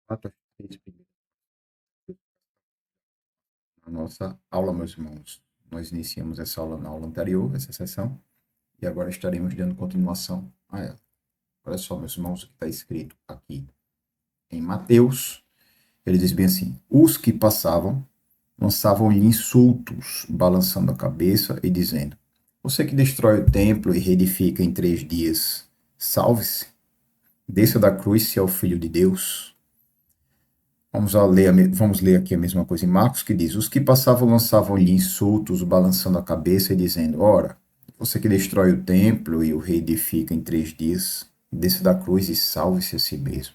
Fato, na nossa aula, meus irmãos. Nós iniciamos essa aula na aula anterior, essa sessão, e agora estaremos dando continuação a ela. Olha só, meus irmãos, o que está escrito aqui em Mateus. Ele diz bem assim: os que passavam lançavam-lhe insultos, balançando a cabeça e dizendo: você que destrói o templo e reedifica em 3 dias, salve-se, desça da cruz se é o Filho de Deus. Vamos ler aqui a mesma coisa em Marcos, que diz: os que passavam lançavam-lhe insultos, balançando a cabeça e dizendo: ora, você que destrói o templo e o reedifica em 3 dias, desça da cruz e salve-se a si mesmo.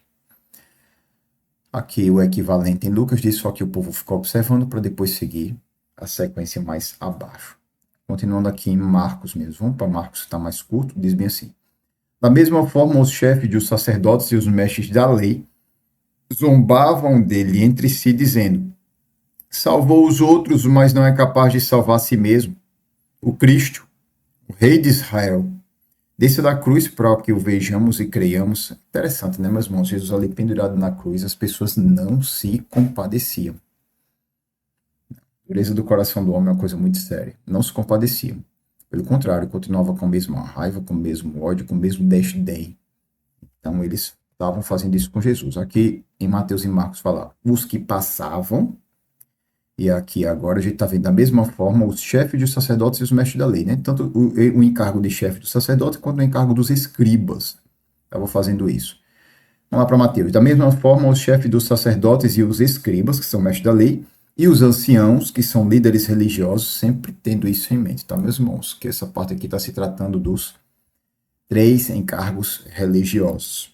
Aqui o equivalente em Lucas diz só que o povo ficou observando para depois seguir a sequência mais abaixo. Continuando aqui em Marcos mesmo, vamos para Marcos, que está mais curto, diz bem assim: da mesma forma, os chefes dos sacerdotes e os mestres da lei zombavam dele entre si, dizendo: salvou os outros, mas não é capaz de salvar a si mesmo. O Cristo, o Rei de Israel, desça da cruz para que o vejamos e creiamos. Interessante, né, meus irmãos? Jesus ali pendurado na cruz, as pessoas não se compadeciam. A dureza do coração do homem é uma coisa muito séria. Não se compadeciam. Pelo contrário, continuava com a mesma raiva, com o mesmo ódio, com o mesmo desdém. Então, eles estavam fazendo isso com Jesus. Aqui em Mateus e Marcos fala: os que passavam. E aqui agora a gente está vendo da mesma forma os chefes dos sacerdotes e os mestres da lei, né? Tanto o encargo de chefe dos sacerdotes quanto o encargo dos escribas. Estavam fazendo isso. Vamos lá para Mateus. Da mesma forma, os chefes dos sacerdotes e os escribas, que são mestres da lei, e os anciãos, que são líderes religiosos, sempre tendo isso em mente, tá, meus irmãos? Que essa parte aqui está se tratando dos 3 encargos religiosos.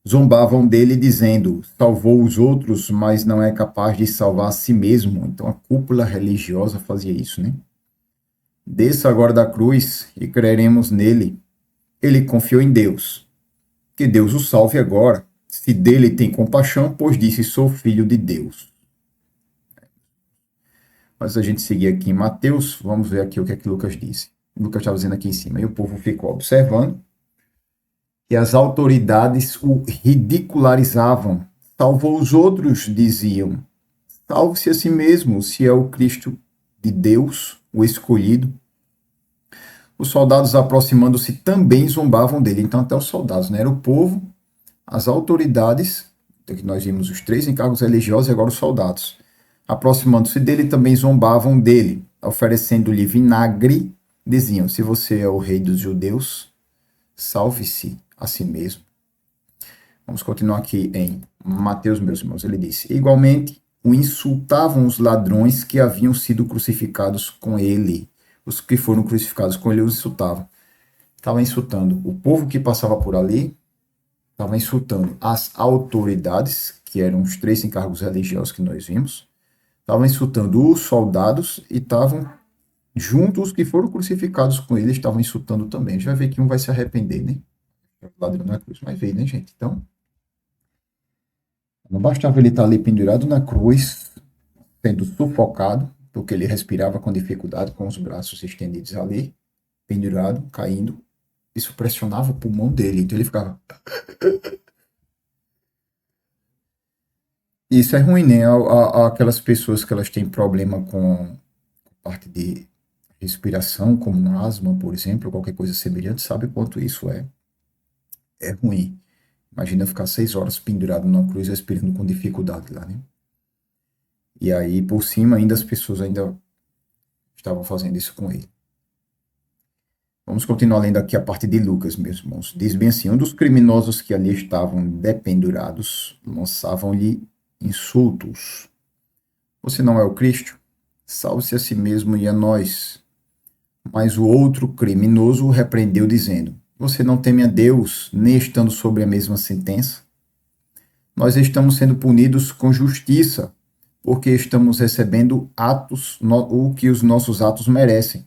Zombavam dele, dizendo: salvou os outros, mas não é capaz de salvar a si mesmo. Então a cúpula religiosa fazia isso, né? Desça agora da cruz e creremos nele. Ele confiou em Deus. Que Deus o salve agora, se dele tem compaixão, pois disse: sou filho de Deus. Mas a gente seguir aqui em Mateus, vamos ver aqui o que é que Lucas disse. Lucas estava dizendo aqui em cima: e o povo ficou observando, e as autoridades o ridicularizavam. Salvou os outros, diziam. Salve-se a si mesmo, se é o Cristo de Deus, o escolhido. Os soldados, aproximando-se, também zombavam dele. Então, até os soldados, né? Era o povo, as autoridades, que nós vimos os 3 encargos religiosos e agora os soldados. Aproximando-se dele, também zombavam dele, oferecendo-lhe vinagre. Diziam: se você é o rei dos judeus, salve-se a si mesmo. Vamos continuar aqui em Mateus, meus irmãos. Ele disse: igualmente, o insultavam os ladrões que haviam sido crucificados com ele. Os que foram crucificados com ele os insultavam. Estava insultando o povo que passava por ali, estava insultando as autoridades, que eram os 3 encargos religiosos que nós vimos, estava insultando os soldados e estavam juntos os que foram crucificados com ele, estavam insultando também. A gente vai ver que um vai se arrepender, né? Ladrão na cruz, mas veio, né, gente? Então, não bastava ele estar ali pendurado na cruz, sendo sufocado, porque ele respirava com dificuldade, com os braços estendidos ali, pendurado, caindo. Isso pressionava o pulmão dele, então ele ficava. Isso é ruim, né? Aquelas pessoas que elas têm problema com parte de respiração, como asma, por exemplo, qualquer coisa semelhante, sabe quanto isso é ruim. Imagina ficar 6 horas pendurado numa cruz, respirando com dificuldade lá, né? E aí, por cima, ainda as pessoas ainda estavam fazendo isso com ele. Vamos continuar lendo aqui a parte de Lucas, meus irmãos. Diz bem assim: um dos criminosos que ali estavam dependurados lançavam-lhe insultos. Você não é o Cristo? Salve-se a si mesmo e a nós. Mas o outro criminoso o repreendeu, dizendo: você não teme a Deus, nem estando sobre a mesma sentença? Nós estamos sendo punidos com justiça, porque estamos recebendo o que os nossos atos merecem.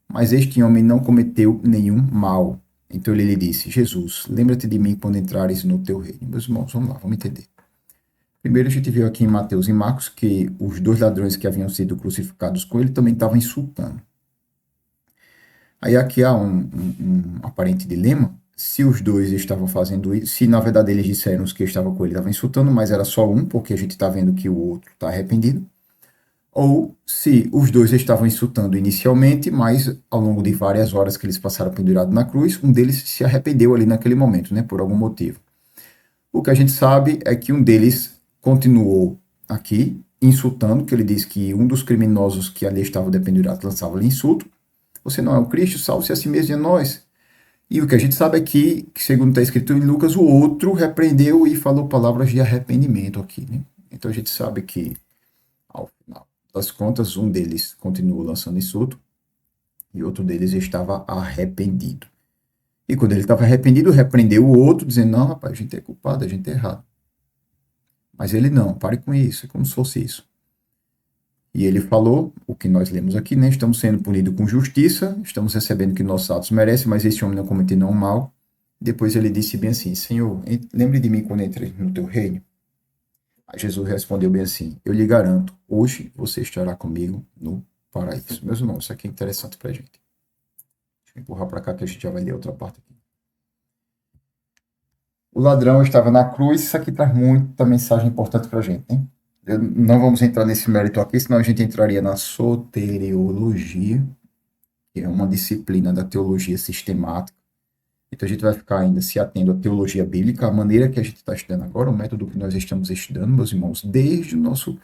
Mas este homem não cometeu nenhum mal. Então ele lhe disse: Jesus, lembra-te de mim quando entrares no teu reino. Meus irmãos, vamos lá, vamos entender. Primeiro a gente viu aqui em Mateus e Marcos que os 2 ladrões que haviam sido crucificados com ele também estavam insultando. Aí aqui há um aparente dilema. se os dois estavam fazendo isso, se na verdade eles disseram os que estavam com ele estavam insultando, mas era só um, porque a gente está vendo que o outro está arrependido, ou se os dois estavam insultando inicialmente, mas ao longo de várias horas que eles passaram pendurado na cruz, um deles se arrependeu ali naquele momento, né, por algum motivo. O que a gente sabe é que um deles continuou aqui insultando, que ele diz que um dos criminosos que ali estavam dependurados lançava-lhe insulto. Você não é o Cristo, salve-se a si mesmo e a nós. E o que a gente sabe é que, segundo está escrito em Lucas, o outro repreendeu e falou palavras de arrependimento aqui, né? Então a gente sabe que, ao final das contas, um deles continuou lançando insulto e outro deles estava arrependido. E quando ele estava arrependido, repreendeu o outro, dizendo: não, rapaz, a gente é culpado, a gente é errado. Mas ele não, pare com isso, é como se fosse isso. E ele falou, o que nós lemos aqui, né? Estamos sendo punidos com justiça, estamos recebendo o que nossos atos merecem, mas esse homem não cometeu nenhum mal. Depois ele disse bem assim: Senhor, lembre de mim quando entrei no teu reino. Aí Jesus respondeu bem assim: Eu lhe garanto, hoje você estará comigo no paraíso. Meus irmãos, isso aqui é interessante pra gente. Deixa eu empurrar para cá que a gente já vai ler outra parte aqui. O ladrão estava na cruz, isso aqui traz muita mensagem importante pra gente, né? Não vamos entrar nesse mérito aqui, senão a gente entraria na soteriologia, que é uma disciplina da teologia sistemática. Então a gente vai ficar ainda se atendo à teologia bíblica, a maneira que a gente está estudando agora, o método que nós estamos estudando, meus irmãos, desde o nosso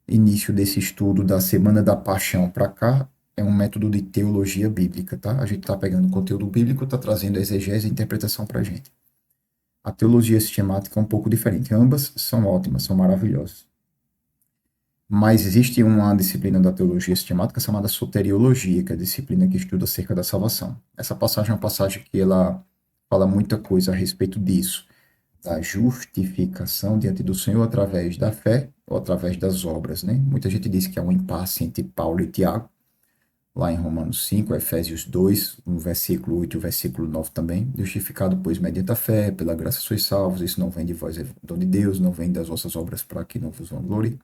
início desse estudo da Semana da Paixão para cá, é um método de teologia bíblica, tá? A gente está pegando o conteúdo bíblico, está trazendo a exegese e a interpretação para a gente. A teologia sistemática é um pouco diferente. Ambas são ótimas, são maravilhosas. Mas existe uma disciplina da teologia sistemática chamada soteriologia, que é a disciplina que estuda acerca da salvação. Essa passagem é uma passagem que ela fala muita coisa a respeito disso, da justificação diante do Senhor através da fé ou através das obras, né? Muita gente diz que há um impasse entre Paulo e Tiago, lá em Romanos 5, Efésios 2, no versículo 8 e o versículo 9 também. Justificado, pois, mediante a fé, pela graça sois salvos, isso não vem de vós, é dom de Deus, não vem das vossas obras para que não vos vangloriem.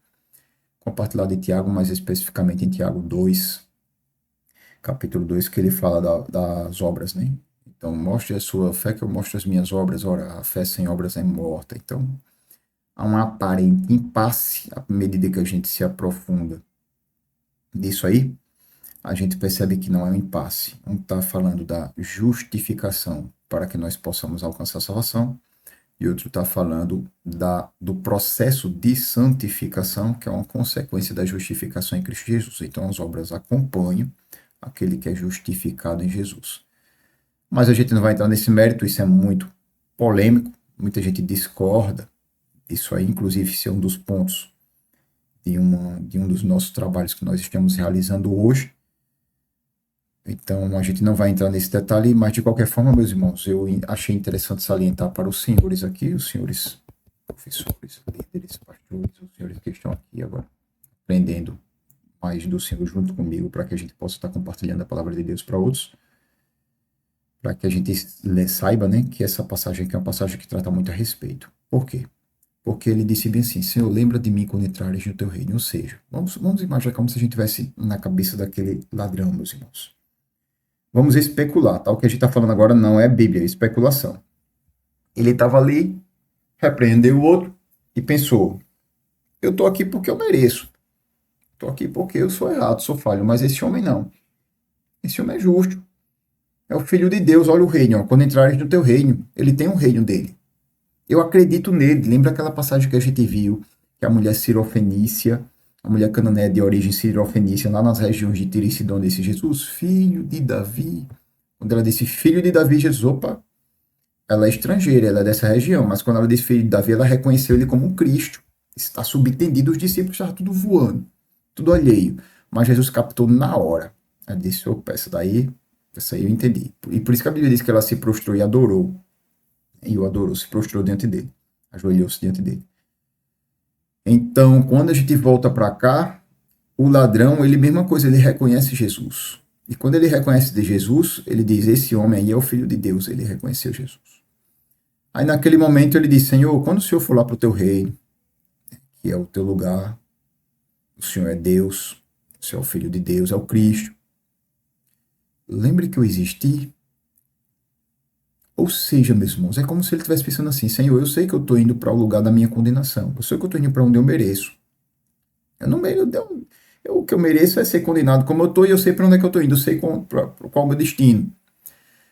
Compartilhado em Tiago, mais especificamente em Tiago 2, capítulo 2, que ele fala das obras, né? Então, mostre a sua fé que eu mostro as minhas obras. Ora, a fé sem obras é morta. Então, há um aparente impasse à medida que a gente se aprofunda nisso aí. A gente percebe que não é um impasse. Um está falando da justificação para que nós possamos alcançar a salvação, e outro está falando do processo de santificação, que é uma consequência da justificação em Cristo Jesus. Então, as obras acompanham aquele que é justificado em Jesus. Mas a gente não vai entrar nesse mérito, isso é muito polêmico, muita gente discorda. Isso aí, inclusive, isso é um dos pontos de um dos nossos trabalhos que nós estamos realizando hoje. Então, a gente não vai entrar nesse detalhe, mas de qualquer forma, meus irmãos, eu achei interessante salientar para os senhores aqui, os senhores professores, líderes, pastores, os senhores que estão aqui agora, aprendendo mais do Senhor junto comigo, para que a gente possa estar compartilhando a palavra de Deus para outros, para que a gente saiba, né, que essa passagem aqui é uma passagem que trata muito a respeito. Por quê? Porque ele disse bem assim: Senhor, lembra de mim quando entrares no teu reino. Ou seja, vamos imaginar como se a gente estivesse na cabeça daquele ladrão, meus irmãos. Vamos especular, tá? O que a gente está falando agora não é Bíblia, é especulação. Ele estava ali, repreendeu o outro e pensou: eu estou aqui porque eu mereço. Estou aqui porque eu sou errado, sou falho. Mas esse homem não. Esse homem é justo. É o filho de Deus, olha o reino. Ó. Quando entrares no teu reino, ele tem um reino dele. Eu acredito nele. Lembra aquela passagem que a gente viu, que a mulher cirofenícia, a mulher cananeia de origem cirofenícia, lá nas regiões de Tiro e Sidom, disse: Jesus, filho de Davi. Quando ela disse filho de Davi, Jesus, opa, ela é estrangeira, ela é dessa região, mas quando ela disse filho de Davi, ela reconheceu ele como um Cristo. Está subentendido, os discípulos estavam tudo voando, tudo alheio. Mas Jesus captou na hora. Ela disse: opa, essa aí eu entendi. E por isso que a Bíblia diz que ela se prostrou e adorou. E o adorou, se prostrou diante dele, ajoelhou-se diante dele. Então, quando a gente volta para cá, o ladrão, ele mesma coisa, ele reconhece Jesus. E quando ele reconhece de Jesus, ele diz: esse homem aí é o Filho de Deus. Ele reconheceu Jesus. Aí naquele momento ele diz: Senhor, quando o Senhor for lá para o teu reino, que é o teu lugar, o Senhor é Deus, o Senhor é o Filho de Deus, é o Cristo. Lembre que eu existi. Ou seja, meus irmãos, é como se ele estivesse pensando assim: Senhor, eu sei que eu estou indo para o lugar da minha condenação. Eu sei que eu estou indo para onde eu mereço. Eu não mereço. O que eu mereço é ser condenado como eu estou e eu sei para onde é que eu estou indo. Eu sei qual é o meu destino.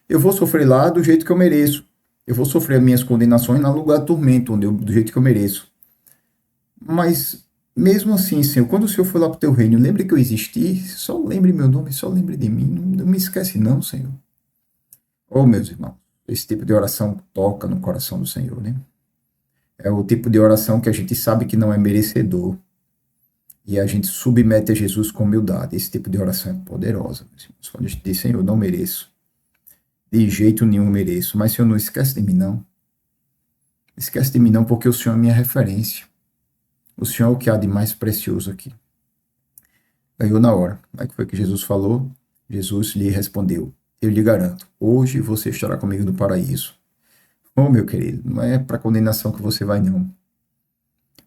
Eu vou sofrer lá do jeito que eu mereço. Eu vou sofrer as minhas condenações no lugar do tormento, do jeito que eu mereço. Mas, mesmo assim, Senhor, quando o Senhor for lá para o teu reino, lembre que eu existi, só lembre meu nome, só lembre de mim. Não me esquece, não, Senhor. Oh, meus irmãos, esse tipo de oração toca no coração do Senhor, né? É o tipo de oração que a gente sabe que não é merecedor e a gente submete a Jesus com humildade. Esse tipo de oração é poderosa, meus irmãos. Quando a gente diz, Senhor, não mereço, de jeito nenhum mereço, mas Senhor, não esquece de mim, não. Esquece de mim, não, porque o Senhor é minha referência. O Senhor é o que há de mais precioso aqui. Ganhou na hora. Aí que foi que Jesus falou? Jesus lhe respondeu: Eu lhe garanto, hoje você estará comigo no paraíso. Oh, meu querido, não é para condenação que você vai, não.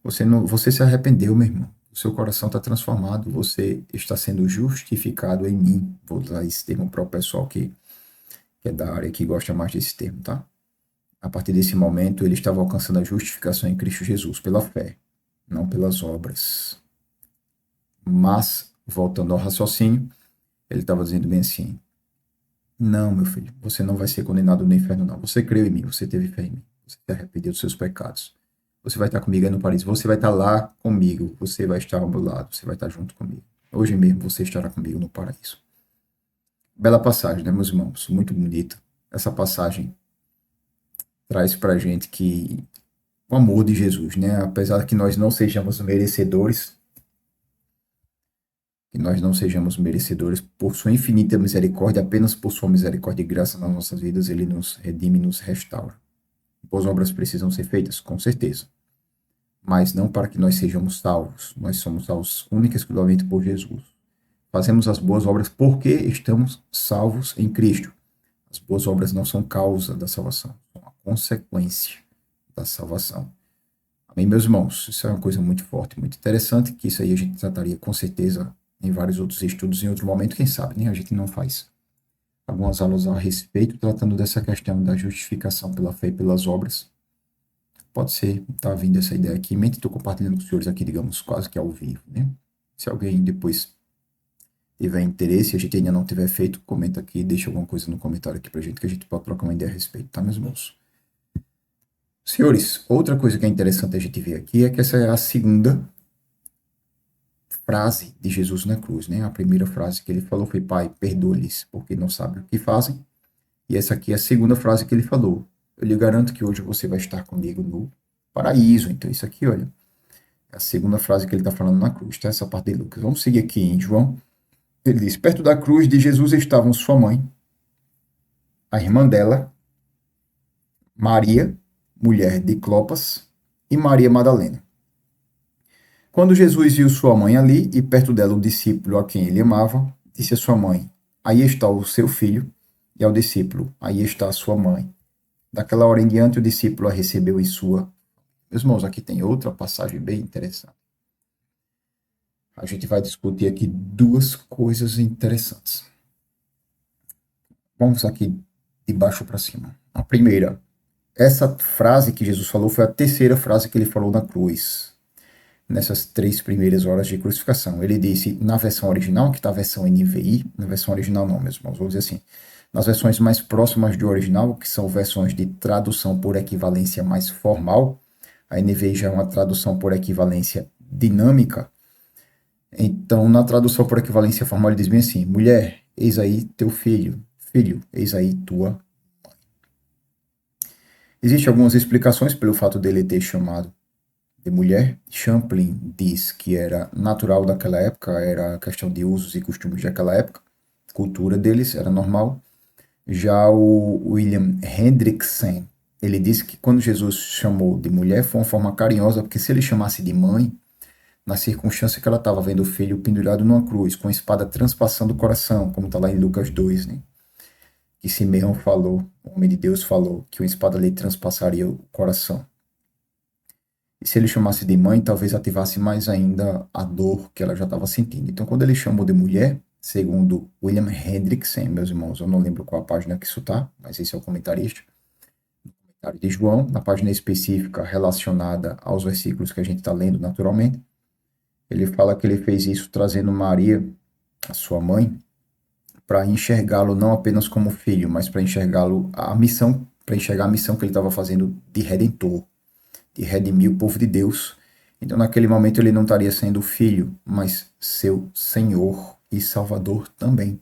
Você se arrependeu, meu irmão. O seu coração está transformado. Você está sendo justificado em mim. Vou usar esse termo para o pessoal que é da área que gosta mais desse termo, tá? A partir desse momento, ele estava alcançando a justificação em Cristo Jesus pela fé, não pelas obras. Mas, voltando ao raciocínio, ele estava dizendo bem assim: Não, meu filho, você não vai ser condenado no inferno, não. Você creu em mim, você teve fé em mim, você se arrependeu dos seus pecados. Você vai estar comigo aí no paraíso, você vai estar lá comigo, você vai estar ao meu lado, você vai estar junto comigo. Hoje mesmo você estará comigo no paraíso. Bela passagem, né, meus irmãos? Muito bonita. Essa passagem traz pra gente que o amor de Jesus, né? Apesar que nós não sejamos merecedores, por sua infinita misericórdia, apenas por sua misericórdia e graça nas nossas vidas, ele nos redime e nos restaura. Boas obras precisam ser feitas, com certeza, mas não para que nós sejamos salvos. Nós somos salvos única e exclusivamente por Jesus. Fazemos as boas obras porque estamos salvos em Cristo. As boas obras não são causa da salvação, são a consequência da salvação. Amém, meus irmãos? Isso é uma coisa muito forte, muito interessante, que isso aí a gente trataria com certeza em vários outros estudos, em outro momento, quem sabe, né? A gente não faz algumas aulas a respeito, tratando dessa questão da justificação pela fé e pelas obras. Pode ser, tá vindo essa ideia aqui, em mente, estou compartilhando com os senhores aqui, digamos, quase que ao vivo, né? Se alguém depois tiver interesse, a gente ainda não tiver feito, comenta aqui, deixa alguma coisa no comentário aqui pra gente, que a gente pode trocar uma ideia a respeito, tá, meus irmãos? Senhores, outra coisa que é interessante a gente ver aqui é que essa é a segunda frase de Jesus na cruz, né? A primeira frase que ele falou foi: Pai, perdoa-lhes, porque não sabem o que fazem. E essa aqui é a segunda frase que ele falou: Eu lhe garanto que hoje você vai estar comigo no paraíso. Então, isso aqui, olha, é a segunda frase que ele está falando na cruz, tá? Essa parte de Lucas. Vamos seguir aqui em João. Ele diz: Perto da cruz de Jesus estavam sua mãe, a irmã dela, Maria, mulher de Clopas, e Maria Madalena. Quando Jesus viu sua mãe ali e perto dela o discípulo a quem ele amava, disse a sua mãe: Aí está o seu filho, e ao discípulo: Aí está a sua mãe. Daquela hora em diante, o discípulo a recebeu em sua. Meus irmãos, aqui tem outra passagem bem interessante. A gente vai discutir aqui duas coisas interessantes. Vamos aqui de baixo para cima. A primeira, essa frase que Jesus falou foi a terceira frase que ele falou na cruz, nessas 3 primeiras horas de crucificação. Ele disse, na versão original, que está a versão NVI, na versão original não, meus irmãos, vou dizer assim, nas versões mais próximas do original, que são versões de tradução por equivalência mais formal, a NVI já é uma tradução por equivalência dinâmica. Então, na tradução por equivalência formal, ele diz bem assim: mulher, eis aí teu filho, filho, eis aí tua mãe. Existem algumas explicações pelo fato dele ter chamado de mulher. Champlin diz que era natural daquela época, era questão de usos e costumes daquela época, cultura deles, era normal. Já o William Hendrickson, ele disse que quando Jesus chamou de mulher foi uma forma carinhosa, porque se ele chamasse de mãe, na circunstância que ela estava vendo o filho pendurado numa cruz, com a espada transpassando o coração, como está lá em Lucas 2, né? Que Simeão falou, o homem de Deus falou, que uma espada ali transpassaria o coração. E se ele chamasse de mãe, talvez ativasse mais ainda a dor que ela já estava sentindo. Então, quando ele chamou de mulher, segundo William Hendrickson, meus irmãos, eu não lembro qual a página que isso está, mas esse é o comentarista, comentário de João, na página específica relacionada aos versículos que a gente está lendo naturalmente, ele fala que ele fez isso trazendo Maria, a sua mãe, para enxergá-lo não apenas como filho, mas para enxergá-lo a missão, para enxergar a missão que ele estava fazendo de redentor, de redimir o povo de Deus. Então, naquele momento, ele não estaria sendo filho, mas seu Senhor e Salvador também,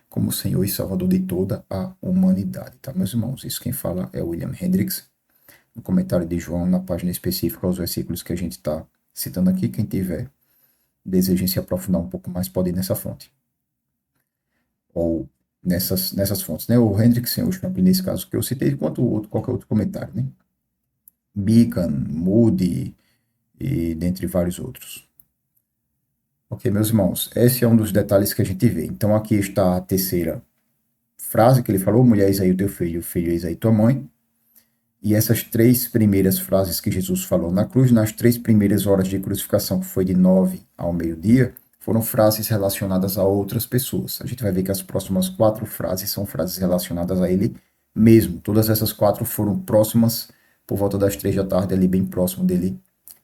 como Senhor e Salvador de toda a humanidade, tá, meus irmãos? Isso quem fala é William Hendricks, no comentário de João, na página específica, os versículos que a gente está citando aqui. Quem tiver desejo em se aprofundar um pouco mais, pode ir nessa fonte. Ou nessas fontes, né? O Hendricks, o Champlin, nesse caso que eu citei, quanto qualquer outro comentário, né? Beacon, Moody e dentre vários outros. Ok, meus irmãos, esse é um dos detalhes que a gente vê. Então, aqui está a terceira frase que ele falou: mulher, eis aí o teu filho, filho, eis aí tua mãe. E essas três primeiras frases que Jesus falou na cruz, nas 3 primeiras horas de crucificação, que foi de 9 ao meio-dia, foram frases relacionadas a outras pessoas. A gente vai ver que as próximas 4 frases são frases relacionadas a ele mesmo. Todas essas 4 foram próximas por volta das 3 da tarde, ali bem próximo dele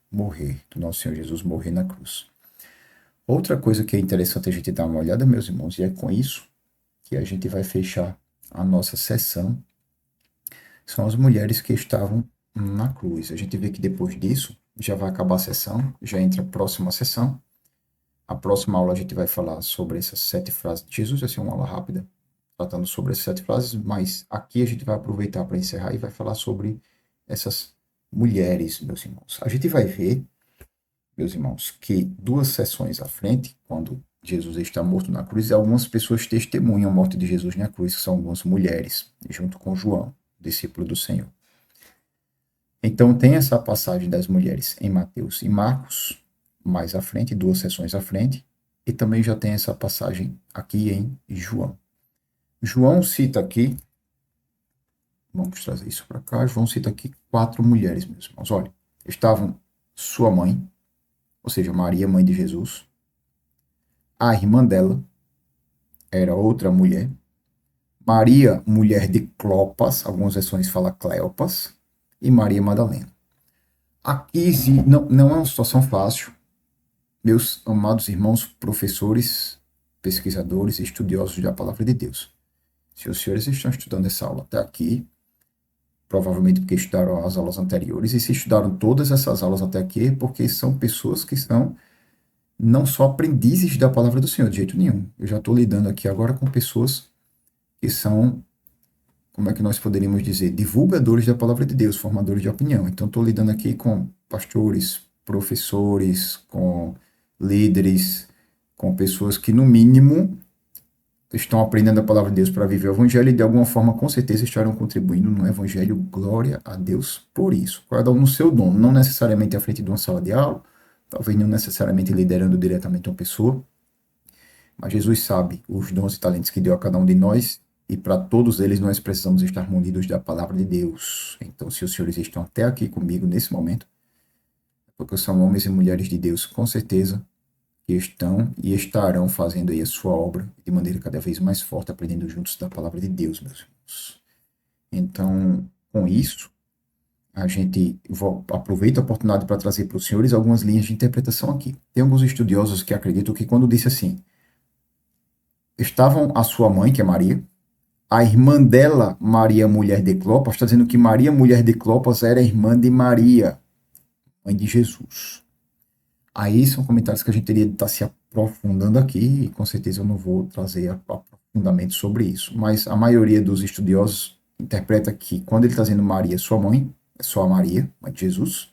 morrer, do nosso Senhor Jesus morrer na cruz. Outra coisa que é interessante a gente dar uma olhada, meus irmãos, e é com isso que a gente vai fechar a nossa sessão, são as mulheres que estavam na cruz. A gente vê que depois disso já vai acabar a sessão, já entra a próxima sessão. A próxima aula a gente vai falar sobre essas 7 frases de Jesus, vai ser uma aula rápida, tratando sobre essas 7 frases, mas aqui a gente vai aproveitar para encerrar e vai falar sobre essas mulheres, meus irmãos. A gente vai ver, meus irmãos, que 2 sessões à frente, quando Jesus está morto na cruz, algumas pessoas testemunham a morte de Jesus na cruz, que são algumas mulheres, junto com João, discípulo do Senhor. Então tem essa passagem das mulheres em Mateus e Marcos, mais à frente, 2 sessões à frente, e também já tem essa passagem aqui em João. João cita aqui, vamos trazer isso para cá, João cita aqui 4 mulheres, meus irmãos. Olha, estavam sua mãe, ou seja, Maria, mãe de Jesus, a irmã dela, era outra mulher, Maria, mulher de Clopas, algumas versões falam Cleopas, e Maria Madalena. Aqui não é uma situação fácil, meus amados irmãos, professores, pesquisadores e estudiosos da palavra de Deus. Se os senhores estão estudando essa aula até aqui, provavelmente porque estudaram as aulas anteriores, e se estudaram todas essas aulas até aqui, porque são pessoas que são não só aprendizes da palavra do Senhor, de jeito nenhum. Eu já estou lidando aqui agora com pessoas que são, como é que nós poderíamos dizer, divulgadores da palavra de Deus, formadores de opinião. Então, estou lidando aqui com pastores, professores, com líderes, com pessoas que, no mínimo, estão aprendendo a palavra de Deus para viver o evangelho e, de alguma forma, com certeza, estarão contribuindo no evangelho. Glória a Deus por isso. Cada um no seu dom, não necessariamente à frente de uma sala de aula, talvez não necessariamente liderando diretamente uma pessoa, mas Jesus sabe os dons e talentos que deu a cada um de nós, e para todos eles nós precisamos estar munidos da palavra de Deus. Então, se os senhores estão até aqui comigo nesse momento, é porque são homens e mulheres de Deus, com certeza, que estão e estarão fazendo aí a sua obra de maneira cada vez mais forte, aprendendo juntos da palavra de Deus, meus irmãos. Então, com isso, a gente aproveita a oportunidade para trazer para os senhores algumas linhas de interpretação aqui. Tem alguns estudiosos que acreditam que quando disse assim, estavam a sua mãe, que é Maria, a irmã dela, Maria, mulher de Clopas, está dizendo que Maria, mulher de Clopas, era irmã de Maria, mãe de Jesus. Aí são comentários que a gente teria de estar se aprofundando aqui, e com certeza eu não vou trazer aprofundamento sobre isso. Mas a maioria dos estudiosos interpreta que quando ele está dizendo Maria, sua mãe, é só a Maria, mãe de Jesus.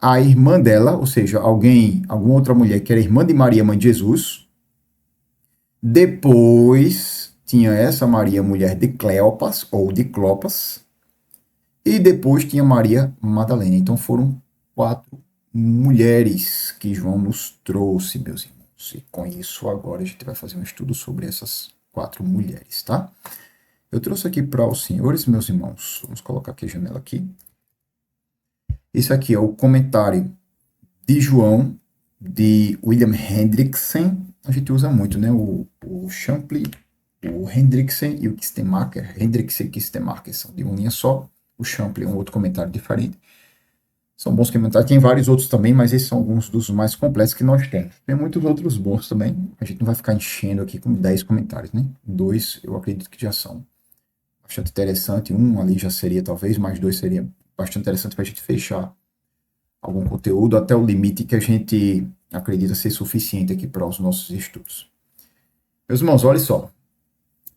A irmã dela, ou seja, alguma outra mulher que era irmã de Maria, mãe de Jesus. Depois tinha essa Maria, mulher de Cleopas, ou de Clopas, e depois tinha Maria Madalena. Então foram 4 mulheres que João nos trouxe, meus irmãos. E com isso agora a gente vai fazer um estudo sobre essas 4 mulheres, tá? Eu trouxe aqui para os senhores, meus irmãos, vamos colocar aqui a janela aqui. Esse aqui é o comentário de João, de William Hendrickson. A gente usa muito, né? O Champlin, o Hendrickson e o Kistemaker. Hendrickson e Kistemaker são de uma linha só. O Champlin é um outro comentário diferente. São bons comentários. Tem vários outros também, mas esses são alguns dos mais completos que nós temos. Tem muitos outros bons também. A gente não vai ficar enchendo aqui com 10 comentários, né? 2 eu acredito que já são bastante interessante. Um ali já seria talvez, mais 2 seria bastante interessante para a gente fechar algum conteúdo até o limite que a gente acredita ser suficiente aqui para os nossos estudos. Meus irmãos, olha só.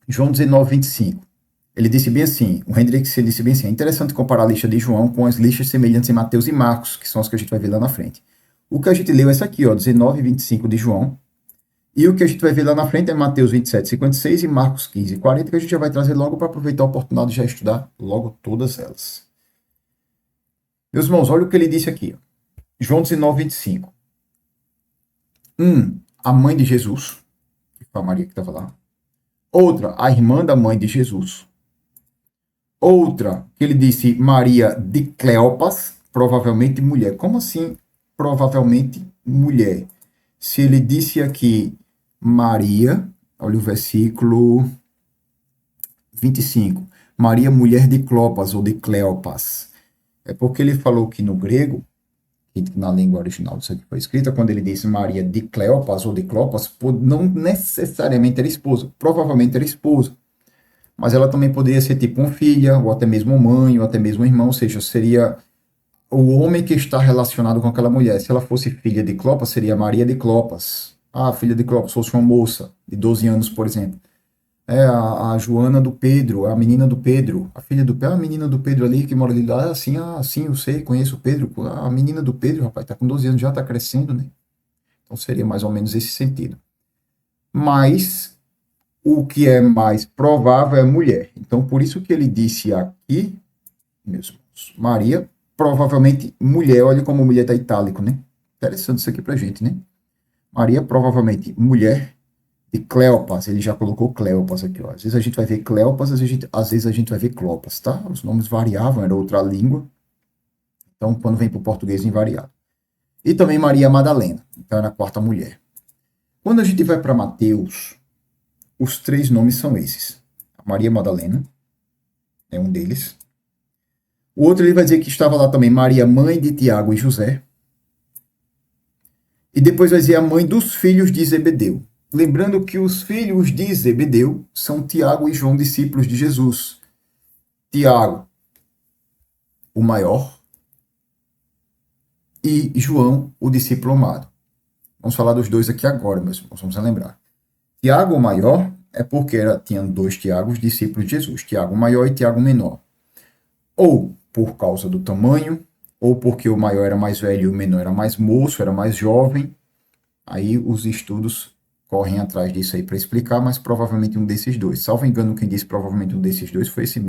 João 19, 25. Ele disse bem assim, o Hendricks disse bem assim, é interessante comparar a lista de João com as listas semelhantes em Mateus e Marcos, que são as que a gente vai ver lá na frente. O que a gente leu é essa aqui, ó, 19 e 25 de João, e o que a gente vai ver lá na frente é Mateus 27, 56 e Marcos 15, 40, que a gente já vai trazer logo para aproveitar a oportunidade de já estudar logo todas elas. Meus irmãos, olha o que ele disse aqui, ó. João 19, 25. A mãe de Jesus, que foi a Maria que estava lá. Outra, a irmã da mãe de Jesus. Outra, que ele disse Maria de Cleopas, provavelmente mulher. Como assim, provavelmente mulher? Se ele disse aqui Maria, olha o versículo 25, Maria, mulher de Clopas ou de Cleopas. É porque ele falou que no grego, na língua original disso aqui foi escrita, quando ele disse Maria de Cleopas ou de Clopas, não necessariamente era esposa, provavelmente era esposa. Mas ela também poderia ser tipo uma filha, ou até mesmo mãe, ou até mesmo irmão, ou seja, seria o homem que está relacionado com aquela mulher. Se ela fosse filha de Clopas, seria Maria de Clopas. Ah, filha de Clopas fosse uma moça de 12 anos, por exemplo. É a Joana do Pedro, a menina do Pedro, a filha do Pedro, a menina do Pedro ali que mora ali lá, sim, eu sei, conheço o Pedro, a menina do Pedro, rapaz, tá com 12 anos, já tá crescendo, né? Então seria mais ou menos esse sentido. Mas o que é mais provável é mulher. Então, por isso que ele disse aqui, meus irmãos, Maria, provavelmente mulher, olha como mulher está itálico, né? Interessante isso aqui pra gente, né? Maria, provavelmente mulher de Cleopas, ele já colocou Cleopas aqui, ó. Às vezes a gente vai ver Cleopas, às vezes a gente vai ver Clopas, tá? Os nomes variavam, era outra língua. Então, quando vem para o português, invariado. E também Maria Madalena, então era a quarta mulher. Quando a gente vai para Mateus, os 3 nomes são esses. A Maria Madalena é um deles. O outro ele vai dizer que estava lá também Maria, mãe de Tiago e José. E depois vai dizer a mãe dos filhos de Zebedeu. Lembrando que os filhos de Zebedeu são Tiago e João, discípulos de Jesus. Tiago, o maior, e João, o discípulo amado. Vamos falar dos dois aqui agora, meus irmãos, vamos lembrar. Tiago, o maior, é porque tinha 2 Tiagos, discípulos de Jesus. Tiago maior e Tiago menor. Ou por causa do tamanho, ou porque o maior era mais velho e o menor era mais moço, era mais jovem. Aí os estudos correm atrás disso aí para explicar, mas provavelmente um desses dois. Salvo engano, quem disse provavelmente um desses dois foi essa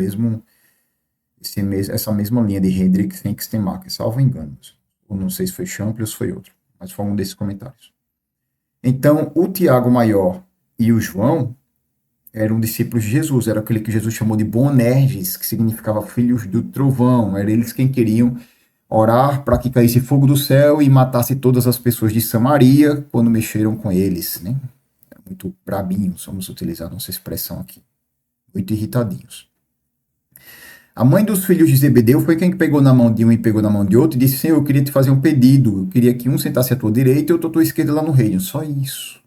mesma linha de Hendricks e Stemacher, salvo engano. Eu não sei se foi Champlin ou se foi outro, mas foi um desses comentários. Então, o Tiago maior e o João eram discípulos de Jesus, era aquele que Jesus chamou de Boanerges, que significava filhos do trovão, eram eles quem queriam orar para que caísse fogo do céu e matasse todas as pessoas de Samaria quando mexeram com eles, né? Muito brabinhos, vamos utilizar nossa expressão aqui. Muito irritadinhos. A mãe dos filhos de Zebedeu foi quem pegou na mão de um e pegou na mão de outro e disse, Senhor, eu queria te fazer um pedido, eu queria que um sentasse à tua direita e outro à tua esquerda lá no reino, só isso.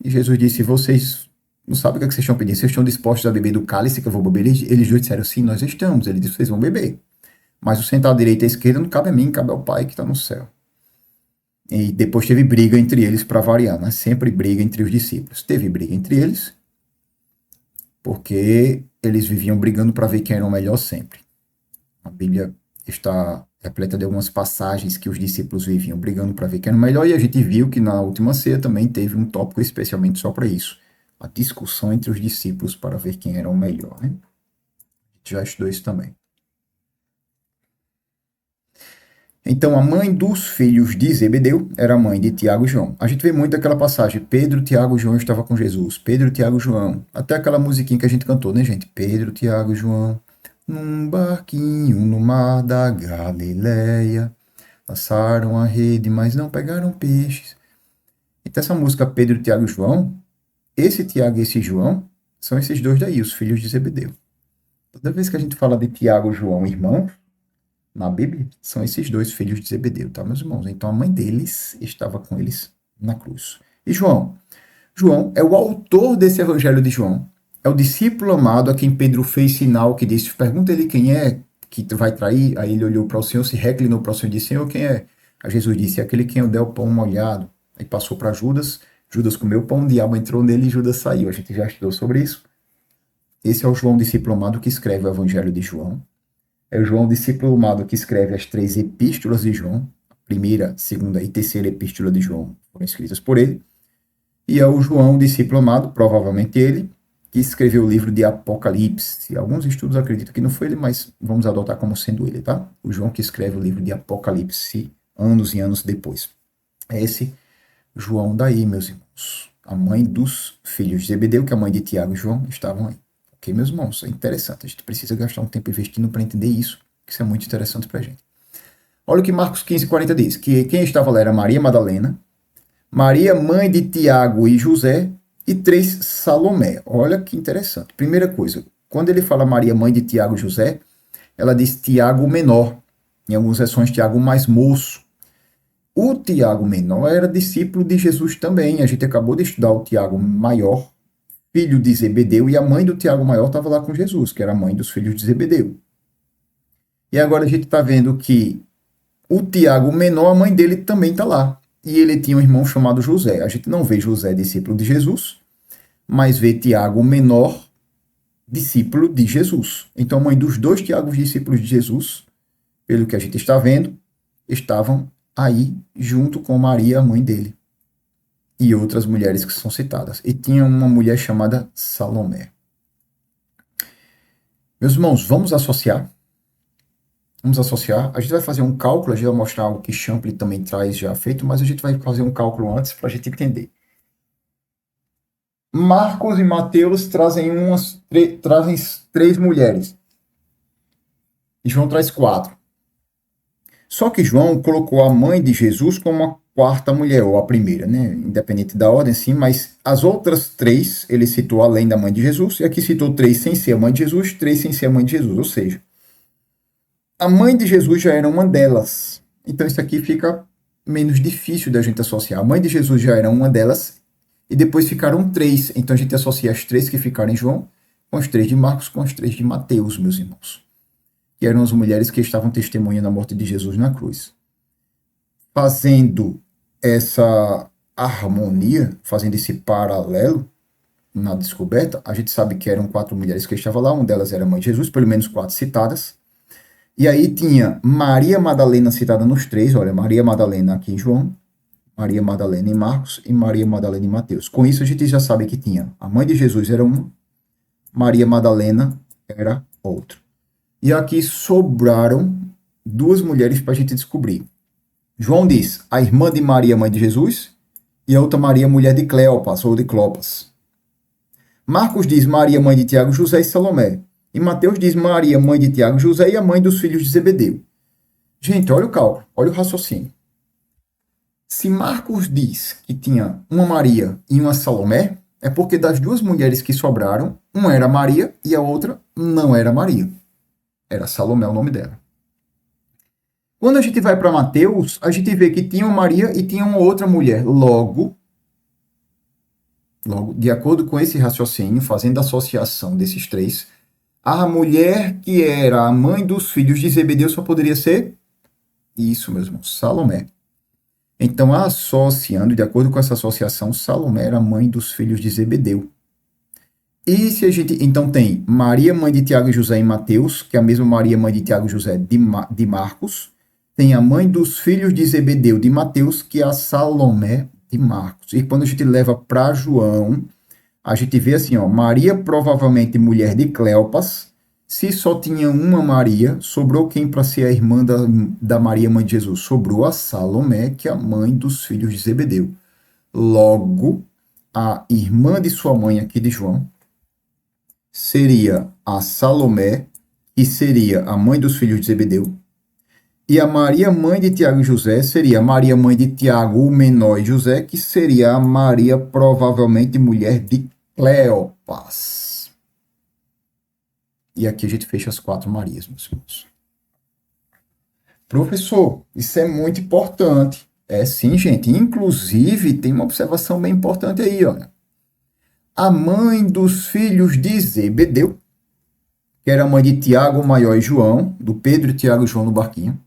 E Jesus disse, vocês não sabem o que vocês estão pedindo, vocês estão dispostos a beber do cálice que eu vou beber? Eles dois disseram, sim, nós estamos. Ele disse, vocês vão beber. Mas o sentar à direita e à esquerda não cabe a mim, cabe ao Pai que está no céu. E depois teve briga entre eles para variar, né? Sempre briga entre os discípulos. Teve briga entre eles, porque eles viviam brigando para ver quem era o melhor sempre. A Bíblia está repleta de algumas passagens que os discípulos viviam brigando para ver quem era o melhor, e a gente viu que na última ceia também teve um tópico especialmente só para isso. A discussão entre os discípulos para ver quem era o melhor, né? A gente já estudou isso também. Então, a mãe dos filhos de Zebedeu era a mãe de Tiago e João. A gente vê muito aquela passagem, Pedro, Tiago e João estavam com Jesus. Pedro, Tiago e João. Até aquela musiquinha que a gente cantou, né, gente? Pedro, Tiago e João, num barquinho no mar da Galileia. Passaram a rede, mas não pegaram peixes. Então, essa música Pedro, Tiago e João, esse Tiago e esse João, são esses dois daí, os filhos de Zebedeu. Toda vez que a gente fala de Tiago e João, irmão, na Bíblia, são esses dois filhos de Zebedeu, tá, meus irmãos? Então a mãe deles estava com eles na cruz. E João? João é o autor desse evangelho de João. É o discípulo amado a quem Pedro fez sinal que disse, pergunta ele quem é que vai trair. Aí ele olhou para o Senhor, se reclinou para o Senhor e disse, Senhor, quem é? Aí Jesus disse, é aquele quem eu der o pão molhado. Aí passou para Judas, Judas comeu o pão, o diabo entrou nele e Judas saiu. A gente já estudou sobre isso. Esse é o João discípulo amado que escreve o evangelho de João. É o João discípulo amado que escreve as 3 epístolas de João. A primeira, segunda e terceira epístola de João foram escritas por ele. E é o João discípulo amado, provavelmente ele, que escreveu o livro de Apocalipse. Alguns estudos acreditam que não foi ele, mas vamos adotar como sendo ele, tá? O João que escreve o livro de Apocalipse anos e anos depois. É esse João daí, meus irmãos. A mãe dos filhos de Zebedeu, que é a mãe de Tiago e João, estavam aí. Ok, meus irmãos? É interessante. A gente precisa gastar um tempo investindo para entender isso, que isso é muito interessante para a gente. Olha o que Marcos 15:40 diz, que quem estava lá era Maria Madalena, Maria, mãe de Tiago e José, e 3, Salomé. Olha que interessante. Primeira coisa, quando ele fala Maria, mãe de Tiago e José, ela diz Tiago menor. Em algumas versões, Tiago mais moço. O Tiago menor era discípulo de Jesus também. A gente acabou de estudar o Tiago maior, filho de Zebedeu, e a mãe do Tiago maior estava lá com Jesus, que era a mãe dos filhos de Zebedeu. E agora a gente está vendo que o Tiago menor, a mãe dele também está lá. E ele tinha um irmão chamado José. A gente não vê José discípulo de Jesus, mas vê Tiago menor discípulo de Jesus. Então a mãe dos 2 Tiagos discípulos de Jesus, pelo que a gente está vendo, estavam aí junto com Maria, a mãe dele, e outras mulheres que são citadas. E tinha uma mulher chamada Salomé. Meus irmãos, vamos associar. Vamos associar. A gente vai fazer um cálculo, a gente vai mostrar algo que Champlin também traz já feito, mas a gente vai fazer um cálculo antes para a gente entender. Marcos e Mateus trazem 3 mulheres. E João traz 4. Só que João colocou a mãe de Jesus como a 4ª mulher, ou a primeira, né? Independente da ordem, sim, mas as outras 3 ele citou além da mãe de Jesus, e aqui citou 3 sem ser a mãe de Jesus, 3 sem ser a mãe de Jesus, ou seja, a mãe de Jesus já era uma delas. Então isso aqui fica menos difícil da gente associar. A mãe de Jesus já era uma delas, e depois ficaram 3. Então a gente associa as 3 que ficaram em João com as 3 de Marcos, com as 3 de Mateus, meus irmãos, que eram as mulheres que estavam testemunhando a morte de Jesus na cruz. Fazendo essa harmonia, fazendo esse paralelo na descoberta, a gente sabe que eram 4 mulheres que estavam lá, uma delas era a mãe de Jesus, pelo menos 4 citadas. E aí tinha Maria Madalena citada nos 3, olha, Maria Madalena aqui em João, Maria Madalena em Marcos e Maria Madalena em Mateus. Com isso a gente já sabe que tinha a mãe de Jesus era uma, Maria Madalena era outra. E aqui sobraram 2 mulheres para a gente descobrir. João diz a irmã de Maria, mãe de Jesus, e a outra Maria, mulher de Cleopas ou de Clopas. Marcos diz Maria, mãe de Tiago, José e Salomé. E Mateus diz Maria, mãe de Tiago, José e a mãe dos filhos de Zebedeu. Gente, olha o cálculo, olha o raciocínio. Se Marcos diz que tinha uma Maria e uma Salomé, é porque das 2 mulheres que sobraram, uma era Maria e a outra não era Maria. Era Salomé o nome dela. Quando a gente vai para Mateus, a gente vê que tinha uma Maria e tinha uma outra mulher. Logo, de acordo com esse raciocínio, fazendo a associação desses 3, a mulher que era a mãe dos filhos de Zebedeu só poderia ser isso, meus irmãos, Salomé. Então, associando, de acordo com essa associação, Salomé era a mãe dos filhos de Zebedeu. E se a gente, então, tem Maria, mãe de Tiago e José em Mateus, que é a mesma Maria, mãe de Tiago e José de Marcos, tem a mãe dos filhos de Zebedeu de Mateus, que é a Salomé de Marcos. E quando a gente leva para João, a gente vê assim, ó, Maria provavelmente mulher de Cleopas. Se só tinha uma Maria, sobrou quem para ser a irmã da Maria, mãe de Jesus? Sobrou a Salomé, que é a mãe dos filhos de Zebedeu. Logo, a irmã de sua mãe aqui de João seria a Salomé, que seria a mãe dos filhos de Zebedeu. E a Maria, mãe de Tiago e José, seria a Maria, mãe de Tiago, o menor, e José, que seria a Maria, provavelmente mulher de Cleopas. E aqui a gente fecha as 4 Marias, meus irmãos. Professor, isso é muito importante. É sim, gente. Inclusive, tem uma observação bem importante aí, olha. A mãe dos filhos de Zebedeu, que era a mãe de Tiago, Maior e João, do Pedro, Tiago e João no barquinho,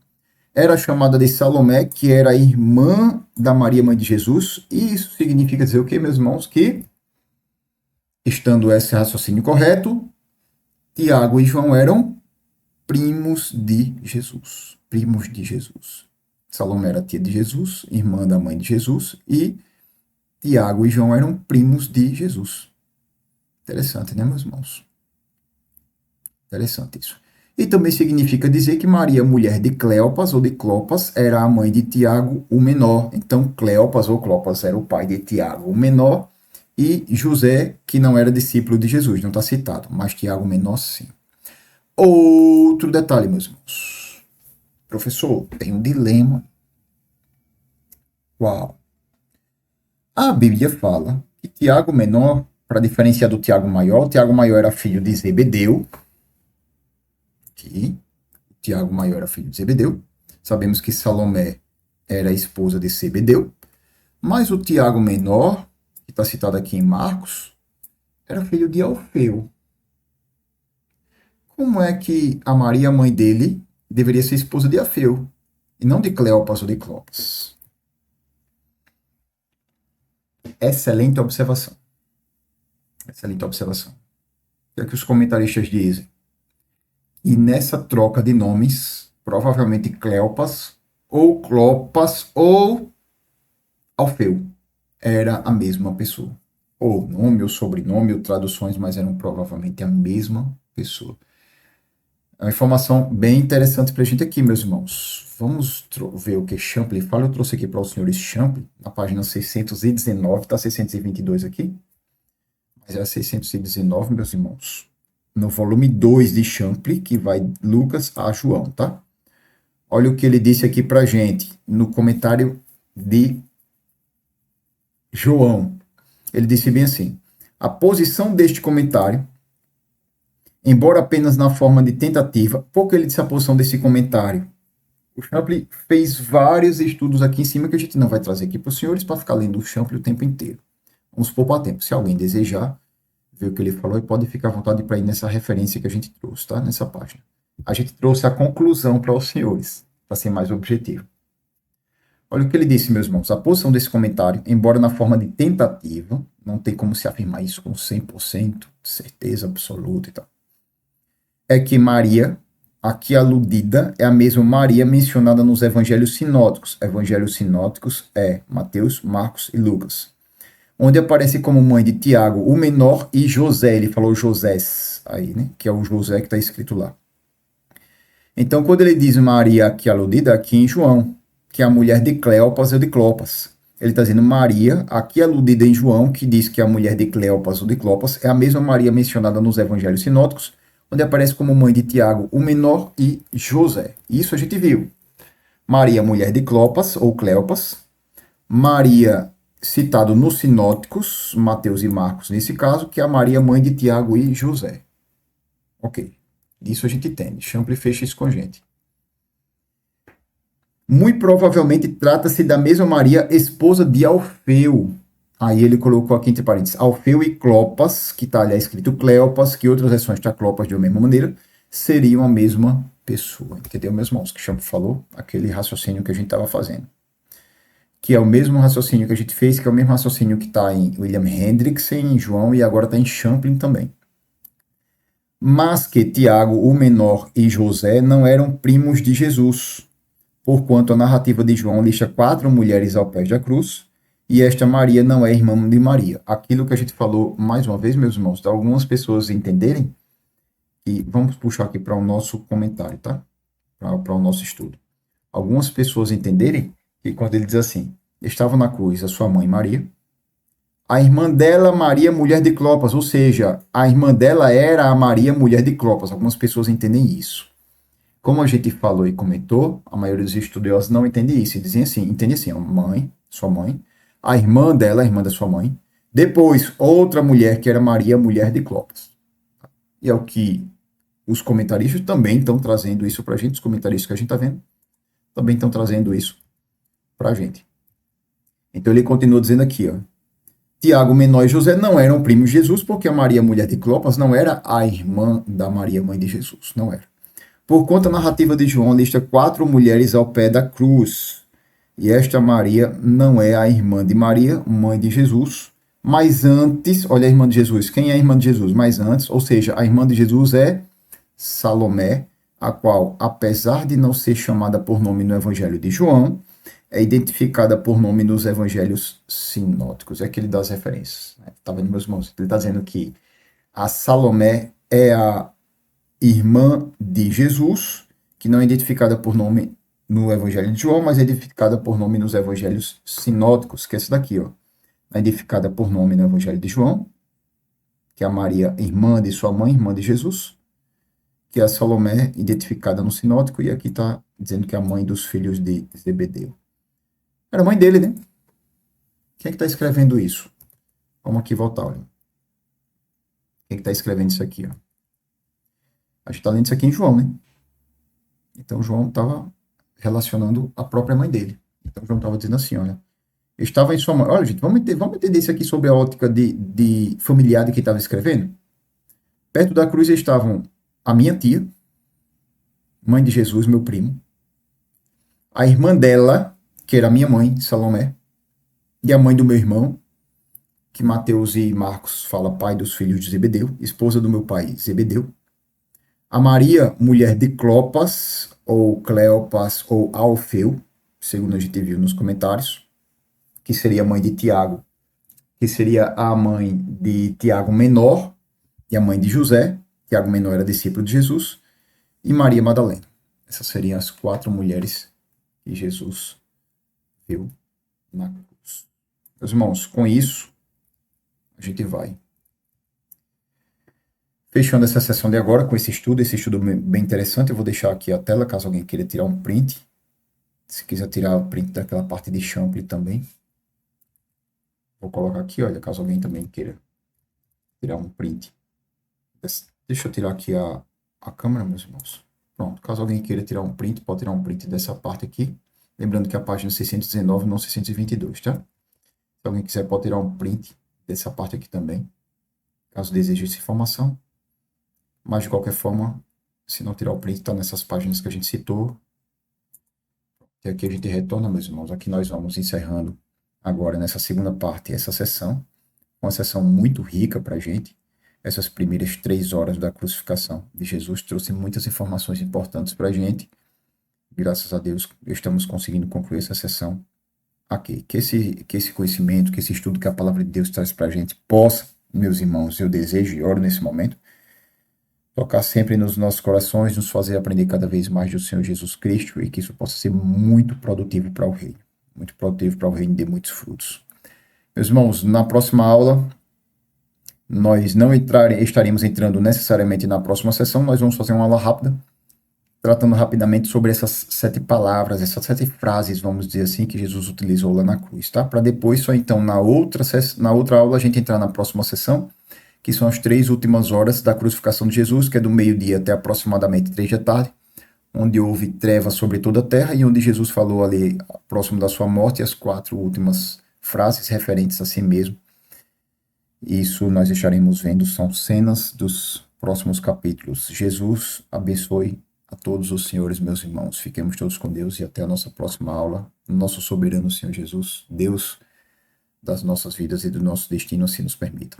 era chamada de Salomé, que era irmã da Maria, mãe de Jesus. E isso significa dizer o quê, meus irmãos? Que, estando esse raciocínio correto, Tiago e João eram primos de Jesus. Primos de Jesus. Salomé era tia de Jesus, irmã da mãe de Jesus, e Tiago e João eram primos de Jesus. Interessante, né, meus irmãos? Interessante isso. E também significa dizer que Maria, mulher de Cleopas ou de Clopas, era a mãe de Tiago, o menor. Então, Cleopas ou Clopas era o pai de Tiago, o menor, e José, que não era discípulo de Jesus, não está citado, mas Tiago, o menor, sim. Outro detalhe, meus irmãos. Professor, tem um dilema. Qual? A Bíblia fala que Tiago menor, para diferenciar do Tiago maior, o Tiago maior era filho de Zebedeu, que Tiago maior era filho de Zebedeu. Sabemos que Salomé era esposa de Zebedeu, mas o Tiago menor, que está citado aqui em Marcos, era filho de Alfeu. Como é que a Maria, mãe dele, deveria ser esposa de Alfeu, e não de Cleopas ou de Clopas? Excelente observação. Excelente observação. O que é que os comentaristas dizem? E nessa troca de nomes, provavelmente Cleopas, ou Clopas, ou Alfeu, era a mesma pessoa. Ou nome, ou sobrenome, ou traduções, mas eram provavelmente a mesma pessoa. É uma informação bem interessante para a gente aqui, meus irmãos. Vamos ver o que Champlin fala. Eu trouxe aqui para os senhores Champlin, na página 619, está 622 aqui. Mas é 619, meus irmãos. No volume 2 de Champlin, que vai Lucas a João, tá? Olha o que ele disse aqui para a gente, no comentário de João. Ele disse bem assim: a posição deste comentário, embora apenas na forma de tentativa, pouco ele disse a posição desse comentário. O Champlin fez vários estudos aqui em cima que a gente não vai trazer aqui para os senhores para ficar lendo o Champlin o tempo inteiro. Vamos poupar tempo. Se alguém desejar ver o que ele falou, pode ficar à vontade para ir nessa referência que a gente trouxe, tá? Nessa página. A gente trouxe a conclusão para os senhores, para ser mais objetivo. Olha o que ele disse, meus irmãos. A posição desse comentário, embora na forma de tentativa, não tem como se afirmar isso com 100% de certeza absoluta e tal, é que Maria, aqui aludida, é a mesma Maria mencionada nos evangelhos sinóticos. Evangelhos sinóticos é Mateus, Marcos e Lucas, onde aparece como mãe de Tiago, o menor, e José. Ele falou Josés aí, né? Que é o José que está escrito lá. Então, quando ele diz Maria aqui aludida, aqui em João, que é a mulher de Cleopas ou de Clopas. Ele está dizendo Maria, aqui aludida em João, que diz que a mulher de Cleopas ou de Clopas é a mesma Maria mencionada nos evangelhos sinóticos, onde aparece como mãe de Tiago, o menor, e José. Isso a gente viu. Maria, mulher de Clopas ou Cleopas. Maria, citado nos sinóticos, Mateus e Marcos, nesse caso, que é a Maria, mãe de Tiago e José. Ok. Isso a gente entende. Champlin fecha isso com a gente. Muito provavelmente trata-se da mesma Maria, esposa de Alfeu. Aí ele colocou aqui entre parênteses, Alfeu e Clopas, que está ali escrito Cleopas, que outras versões está Clopas de uma mesma maneira, seriam a mesma pessoa. Entendeu, meus irmãos? Que Champlin falou, aquele raciocínio que a gente estava fazendo. Que é o mesmo raciocínio que a gente fez, que é o mesmo raciocínio que está em William Hendrickson, em João, e agora está em Champlin também. Mas que Tiago, o menor, e José não eram primos de Jesus, porquanto a narrativa de João lista 4 mulheres ao pé da cruz, e esta Maria não é irmã de Maria. Aquilo que a gente falou mais uma vez, meus irmãos, para algumas pessoas entenderem, e vamos puxar aqui para o nosso comentário, tá? Para o nosso estudo. Algumas pessoas entenderem que quando ele diz assim, estava na cruz a sua mãe Maria, a irmã dela, Maria, mulher de Clopas, ou seja, a irmã dela era a Maria, mulher de Clopas. Algumas pessoas entendem isso. Como a gente falou e comentou, a maioria dos estudiosos não entende isso. E dizem assim, entende assim, a mãe, sua mãe, a irmã dela, a irmã da sua mãe, depois outra mulher que era Maria, mulher de Clopas. E é o que os comentaristas também estão trazendo isso para a gente, os comentaristas que a gente está vendo, também estão trazendo isso para a gente. Então ele continua dizendo aqui, ó, Tiago, menor e José não eram primos de Jesus, porque a Maria, mulher de Clopas, não era a irmã da Maria, mãe de Jesus, não era. Por conta narrativa de João, lista 4 mulheres ao pé da cruz. E esta Maria não é a irmã de Maria, mãe de Jesus, mas antes, olha a irmã de Jesus, quem é a irmã de Jesus? Mas antes, ou seja, a irmã de Jesus é Salomé, a qual, apesar de não ser chamada por nome no Evangelho de João, é identificada por nome nos evangelhos sinóticos. É que ele dá as referências. Está vendo, meus irmãos? Ele está dizendo que a Salomé é a irmã de Jesus, que não é identificada por nome no Evangelho de João, mas é identificada por nome nos evangelhos sinóticos, que é esse daqui, ó. É identificada por nome no Evangelho de João, que é a Maria, irmã de sua mãe, irmã de Jesus, que é a Salomé, identificada no sinótico, e aqui está dizendo que é a mãe dos filhos de Zebedeu. Era a mãe dele, né? Quem é que está escrevendo isso? Vamos aqui voltar, olha. Quem é que está escrevendo isso aqui, ó? A gente está lendo isso aqui em João, né? Então, João estava relacionando a própria mãe dele. Então, João estava dizendo assim, olha, estava em sua mãe. Olha, gente, vamos entender isso aqui sobre a ótica de familiar de quem estava escrevendo. Perto da cruz estavam a minha tia, mãe de Jesus, meu primo, a irmã dela, que era minha mãe, Salomé, e a mãe do meu irmão, que Mateus e Marcos fala pai dos filhos de Zebedeu, esposa do meu pai, Zebedeu. A Maria, mulher de Clopas, ou Cleopas, ou Alfeu, segundo a gente viu nos comentários, que seria a mãe de Tiago, que seria a mãe de Tiago menor, e a mãe de José. Tiago menor era discípulo de Jesus, e Maria Madalena. Essas seriam as 4 mulheres que Jesus viu na cruz. Meus irmãos, com isso, a gente vai fechando essa sessão de agora com esse estudo bem interessante. Eu vou deixar aqui a tela, caso alguém queira tirar um print. Se quiser tirar o print daquela parte de Champlin também. Vou colocar aqui, olha, caso alguém também queira tirar um print. Deixa eu tirar aqui a câmera, meus irmãos. Pronto, caso alguém queira tirar um print, pode tirar um print dessa parte aqui. Lembrando que a página 619, não 622, tá? Se alguém quiser, pode tirar um print dessa parte aqui também, caso deseje essa informação. Mas, de qualquer forma, se não tirar o print, está nessas páginas que a gente citou. E aqui a gente retorna, meus irmãos. Aqui nós vamos encerrando agora, nessa segunda parte, essa sessão. Uma sessão muito rica para a gente. Essas primeiras 3 horas da crucificação de Jesus trouxe muitas informações importantes para a gente. Graças a Deus, estamos conseguindo concluir essa sessão aqui. Que esse conhecimento, que esse estudo que a palavra de Deus traz para a gente possa, meus irmãos, eu desejo e oro nesse momento, tocar sempre nos nossos corações, nos fazer aprender cada vez mais do Senhor Jesus Cristo e que isso possa ser muito produtivo para o reino. Muito produtivo para o reino de muitos frutos. Meus irmãos, na próxima aula, nós não estaremos entrando necessariamente na próxima sessão, nós vamos fazer uma aula rápida, tratando rapidamente sobre essas 7 palavras, essas 7 frases, vamos dizer assim, que Jesus utilizou lá na cruz, tá? Para depois, só então, na outra aula, a gente entrar na próxima sessão, que são as 3 últimas horas da crucificação de Jesus, que é do meio-dia até aproximadamente 3 da tarde, onde houve trevas sobre toda a terra e onde Jesus falou ali, próximo da sua morte, as 4 últimas frases referentes a si mesmo. Isso nós estaremos vendo, são cenas dos próximos capítulos. Jesus abençoe a todos os senhores, meus irmãos. Fiquemos todos com Deus e até a nossa próxima aula. Nosso soberano Senhor Jesus, Deus das nossas vidas e do nosso destino, assim nos permita.